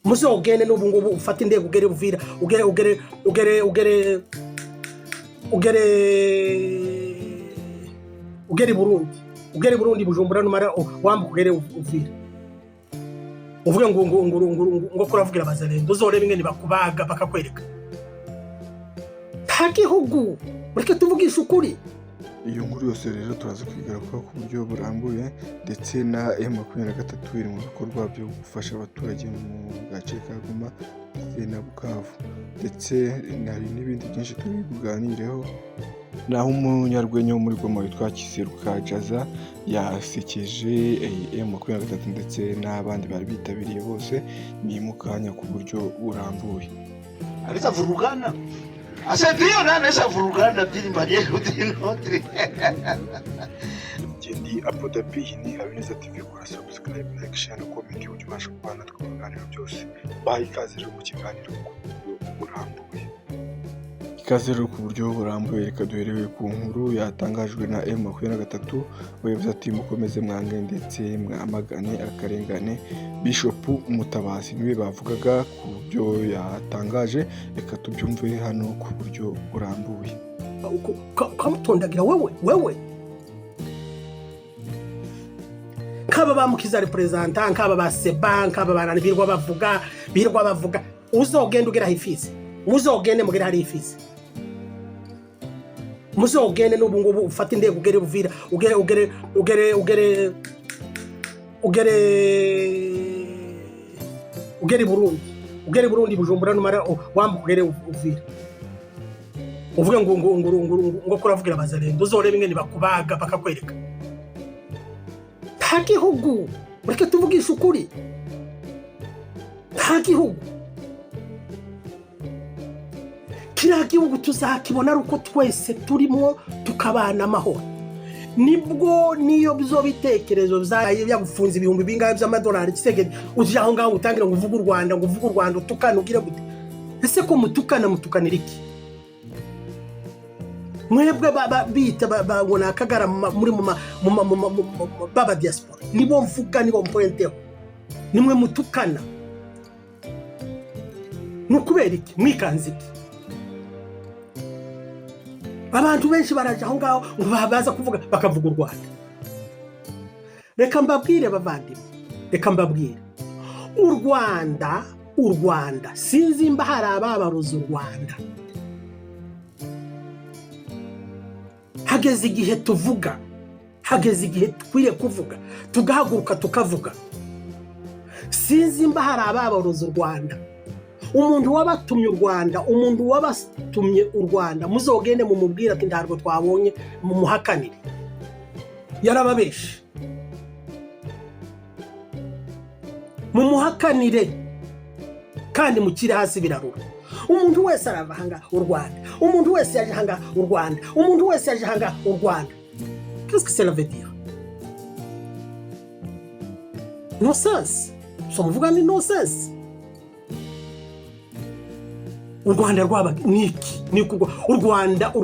muzogende n'ubu ngubu ufata indege ugere Uvira ugere Burundi Bujumbura numara wambuka ugere Uvira uvuge ngo kuravugira abazalendo uzorebe ingene bakubaga bakakwereka nta gihugu ureke tuvugisha ukuri. Iyo nkuru yose rero turaza kwigaruka ku buryo burambuye ndetse na M23 iri mu bikorwa byo gufasha abaturage mu gace ka Goma ndetse na Bukavu ndetse hari n'ibindi byinshi turi buganireho. Naho umunyarwenya wo muri Goma witwa Kiseruka Jaza yasekeje M23 ndetse n'abandi bari bitabiriye bose ni mu kanya ku buryo burambuye. Alisa vurugana asendio nesa vurugana biri mariye kudinotri Jendi Abu Dhabi ni Habineza TV kora subscribe like share na comment ujye ubasha kubana twaganira byose. Bayi ikaze rero mu kiganiro burambuye. Ikaze rero ku buryo burambuye reka duherewe ku nkuru yatangajwe na M23 wavuze ati mukomeze mwange ndetse mwamagane akarengane. Bishop Mutabazi niwe bavugaga ku byo yatangaje, reka tubyumve hano ku buryo burambuye. Kamutondagira wewe kaba bamukiza representa nkaba ba Seba nkaba barana birwa bavuga uzogenda ugera hifisi muzogende mugera hari ifisi muzogende n'ubu ngubu ufata indege ugere Uvira ugere Burundi Bujumbura numara wambuka ugere Uvira uvuge ngo kuravugira abazalendo uzorebe ingene bakubaga bakakwereka nta gihugu ureke tuvugisha ukuri nta gihugu kiriya gihugu tuzakibona ari uko twese turimo tukabana amahoro nibwo niyo bizo bitekerezo byagufunza ibihumbi bingahe by'amadolari kisege uje aho ngaho utangira ngo uvuge u Rwanda utukana ugira gute ese ko mutukanira iki mwebwe bita babona akagara muri baba diaspora nibo mvuga nibo mpointeho nimwe mutukana nukubera iki mwikanze iki abantu benshi baraje aho ngaho ngo baza kuvuga bakavuga u Rwanda. Reka mbabwire bavandimwe u Rwanda sinzi mba hari ababaruza u Rwanda. Hageze igihe tuvuga, hageze igihe twire kuvuga tugahaguruka tukavuga. Sinzi mba hari ababaruza u Rwanda. Umuntu wabatumye u Rwanda muzogende mu mubwira ati ndarwo twabonye mu muhakanire yarababeshe mu muhakanire kandi mukire hasi birarura. Umuntu wese arava hanga u Rwanda, umuntu wese yaje hanga u Rwanda, umuntu wese yaje hanga u Rwanda. Qu'est-ce que cela veut dire? Nonsense. Somuvuga ni nonsense. U Rwanda rw'abaniki u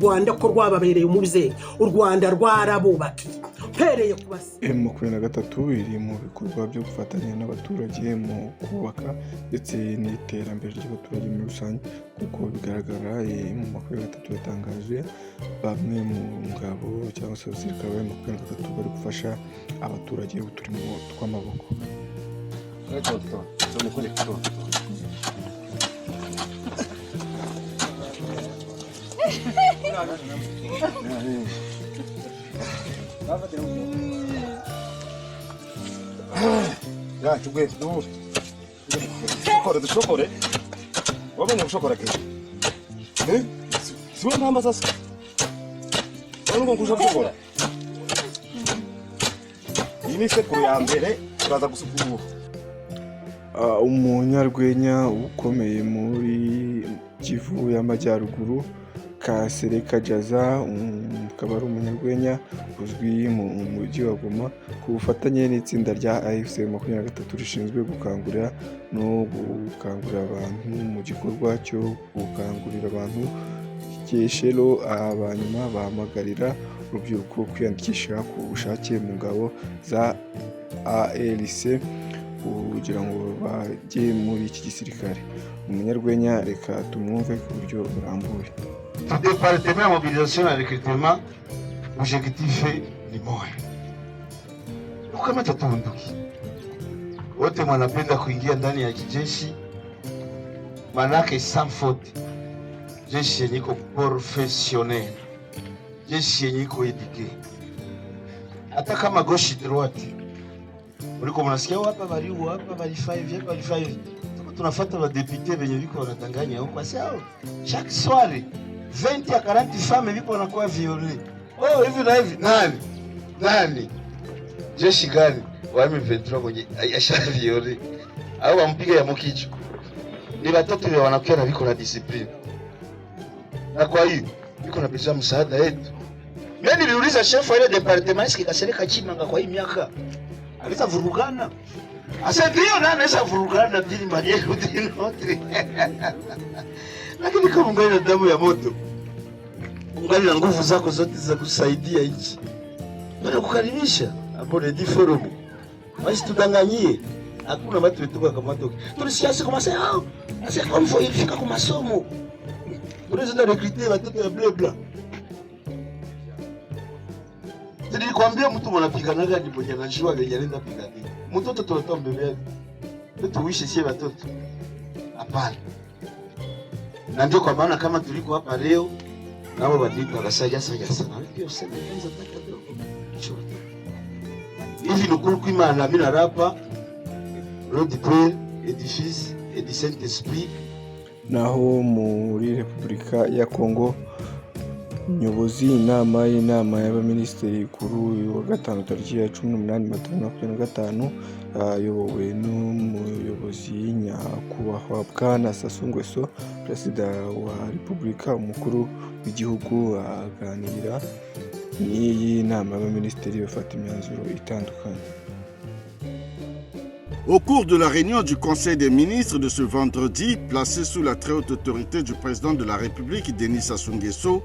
Rwanda ko rwababereye umubyeyi, u Rwanda rwarabubakiye pereye kubase. M23 iri mu bikorwa byo gufatanya n'abaturage mu kubaka ndetse n'iterambere ry'abaturage muri rusange kuko bigaragara M23 yatangaje bamwe mu ngabo cyangwa se abasirikare ba M23 bari gufasha abaturage uturimo tw'amaboko. Ya tugwe du dushokore wabonye gushokora ke siwe mpamba sasa wabonye kusha gushokora iyi sekuru ya mbere turaza gusukura. Umunyarwenya ukomeye muri Kivu y'Amajyaruguru Kasereka Jaza akaba ari umunyarwenya uzwi mu mujyi wa Goma ku bufatanye n'itsinda rya AFC 23 rishinzwe gukangurira abantu mu gikorwa cyo gukangurira abantu cyeshelo abanyuma bahamagarira urubyiruko kwiyandikisha ku bushake mu ngabo za ALC kugira ngo bajye muri iki gisirikare. Umunyarwenya reka tumwumve ku buryo burambuye. Département ya mobilisation na recrutement, objectif ni moja. Kama tutabunduki wote mwanapenda kuingia ndani ya kijeshi, manake sans faute, jeshi yenye iko professionnel, jeshi yenye iko eduqué. Hata kama gauche droite uliko mnasikia hapa baliu hapa bali 5 hapa bali 5, tunafuata wa député wenye viko wanatanganya huko basi hao chaque soir 20 à 40 femmes viko wanakuwa violées. Oh, hivi na hivi nani jeshi gani wa M23 kwenye yasha violé au wampiga ya mokicho? Ni watoto wanakuwa na viko na discipline, na kwa hiyo viko na pesa msaada yetu. Mimi niliuliza chef wa ile departement siki kasereka Chimanga kwa hii miaka alisa vurugana. Asa ndio na anaweza vurugana bila maneno dinotri. Lakini kama ungali na damu ya moto, ungali na nguvu zako zote za kusaidia nchi, bado kukaribisha hapo Ready Forum. Basi tudanganyie, hakuna watu wetuka kama toki. Tulisiasa kama sasa, asa kwa mfo ilifika kwa masomo. Tunaweza recruiter watoto ya blabla. Nilikwambia mtu mwanapiganaga ni mmoja anajua venye anaenda pigania. Mtoto tunatoa mbele. Tuishi sie watoto. Hapana. Na ndio kwa maana kama tuliko hapa leo nao badika kasaja sana. Ndio sema kwanza taka ndio. Hivi nukuru kwimana mimi narapa Road Prayer Edifice et du Saint-Esprit. Naho muri Repubulika ya Kongo, nyobozi y'inama y'abaminisitiri kuri uyu wa gatanu tariki ya 18 Mata 2025 ayobowe n'umuyobozi nyakubahwa Bwana Sassou Nguesso, perezida wa Repubulika, umukuru w'igihugu, aganira n'iyi nama y'abaminisitiri bafata imyanzuro itandukanye. Au cours de la réunion du Conseil des ministres de ce vendredi, placée sous la très haute autorité du président de la République, Denis Sassou Nguesso,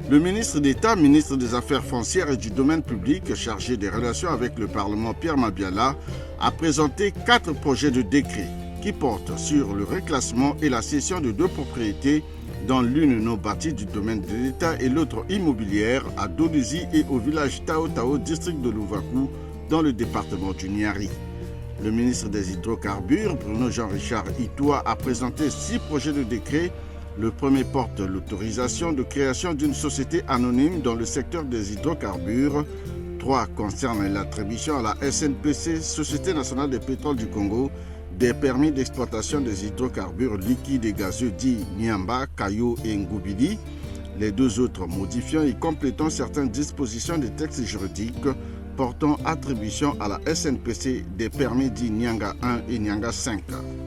le ministre d'État, ministre des Affaires foncières et du domaine public, chargé des relations avec le Parlement, Pierre Mabiala, a présenté 4 projets de décret qui portent sur le reclassement et la cession de 2 propriétés, dont l'une non bâtie du domaine de l'État et l'autre immobilière à Dodézi et au village Tao Tao, district de Louvakou, dans le département du Niari. Le ministre des Hydrocarbures, Bruno Jean-Richard Itoua, a présenté 6 projets de décret. Le premier porte l'autorisation de création d'une société anonyme dans le secteur des hydrocarbures. 3 concernent l'attribution à la SNPC, Société nationale des pétroles du Congo, des permis d'exploitation des hydrocarbures liquides et gazeux dits Niamba, Kayo et Ngoubili. Les 2 autres modifiant et complétant certaines dispositions des textes juridiques portant attribution à la SNPC des permis dits Nyanga 1 et Nyanga 5.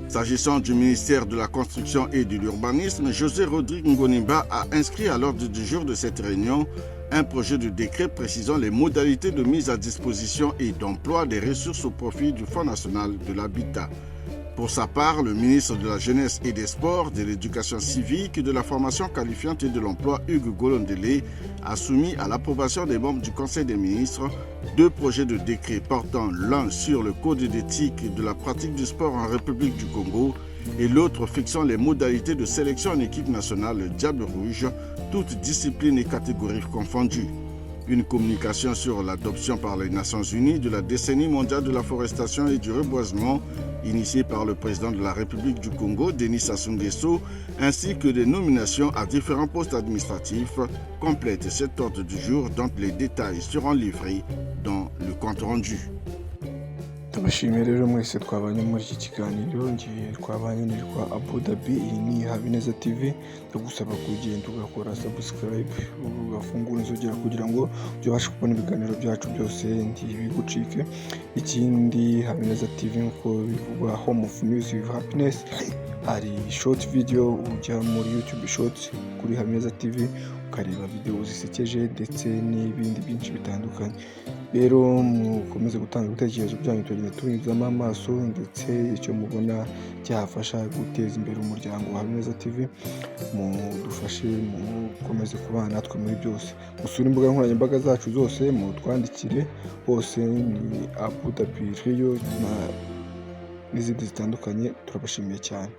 S'agissant du ministère de la Construction et de l'Urbanisme, José Rodrigue Ngonimba a inscrit à l'ordre du jour de cette réunion un projet de décret précisant les modalités de mise à disposition et d'emploi des ressources au profit du Fonds national de l'habitat. Pour sa part, le ministre de la Jeunesse et des Sports, de l'Éducation civique, de la formation qualifiante et de l'emploi, Hugues Golondélé, a soumis à l'approbation des membres du Conseil des ministres 2 projets de décret portant l'un sur le code d'éthique de la pratique du sport en République du Congo et l'autre fixant les modalités de sélection en équipe nationale Diable Rouge, toutes disciplines et catégories confondues. Une communication sur l'adoption par les Nations Unies de la décennie mondiale de la forestation et du reboisement, initiée par le président de la République du Congo, Denis Sassou Nguesso, ainsi que des nominations à différents postes administratifs, complète cet ordre du jour dont les détails seront livrés dans le compte rendu. Tubashimiye rero mwese twabanye muri iki kiganiro, ngiye twabanye nirwa Abu Dhabi. Iyi ni Habineza TV, ndagusaba kugenda ugakora subscribe, ugafungura inzogera kugira ngo ubashe kubona ibiganiro byacu byose ntibigucike. Ikindi, Habineza TV nkuko bivugwa, home of news with happiness, hari short video ujya muri YouTube shorts kuri Habineza TV ukareba video zisekeje ndetse n'ibindi byinshi bitandukanye. Rero mukomeze gutanga ibitekerezo byanyu, tugenda tunyuzamo amaso, ndetse icyo mubona cyafasha guteza imbere umuryango wa Habineza TV, mudufashe mukomeze kubana natwe muri byose. Musure imbuga nkoranyambaga zacu zose, mutwandikire hose, ni Abu Dhabi Rio na n'izindi zitandukanye. Turabashimiye cyane.